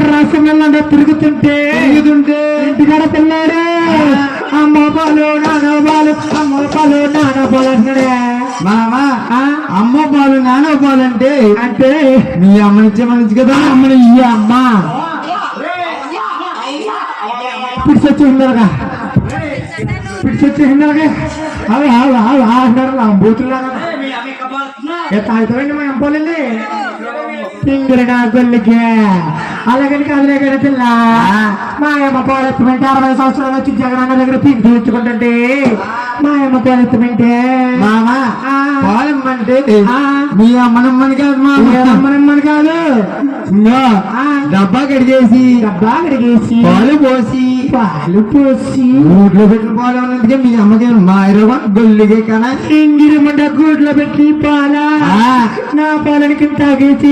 రాష్ట్రంలో తిరుగుతుంటే ఇంటికాడ పిల్లాడే అమ్మ పాలు నాన్న పాలు అమ్మ పాలు నాన్న పాలు అంటున్నాడే. మామా అమ్మ పాలు నాన్న పాలు అంటే అంటే మీ అమ్మనిచ్చే మనిషి కదా. అమ్మని ఈ అమ్మ పిడిచొచ్చేసిందరగా అవి అంటారు బూతులాగా తాగుతారండి మా అమ్మాలండి పింగులు నా గొల్లికి అలాగని కదిలే కదా పిల్ల మా అమ్మ పాలెత్తమంటే 60 సంవత్సరాలు వచ్చి జగనన్న దగ్గర పిండి తెచ్చుకుంటుంటే మా అమ్మ పాలెత్తమంటే మామా పాలమ్మంటే మీ అమ్మనమ్మని కాదు మా అమ్మనమ్మని కాదు డబ్బా కడిగేసి పాలు పోసి ఊట్లో పెట్టిన పాలు ఉన్నందుకే మీ అమ్మకి మా 20 గొల్లిగే కన్నా ఇంగిరి మంట గూట్లో పెట్టి పాల నా పాలనికి తాగేసి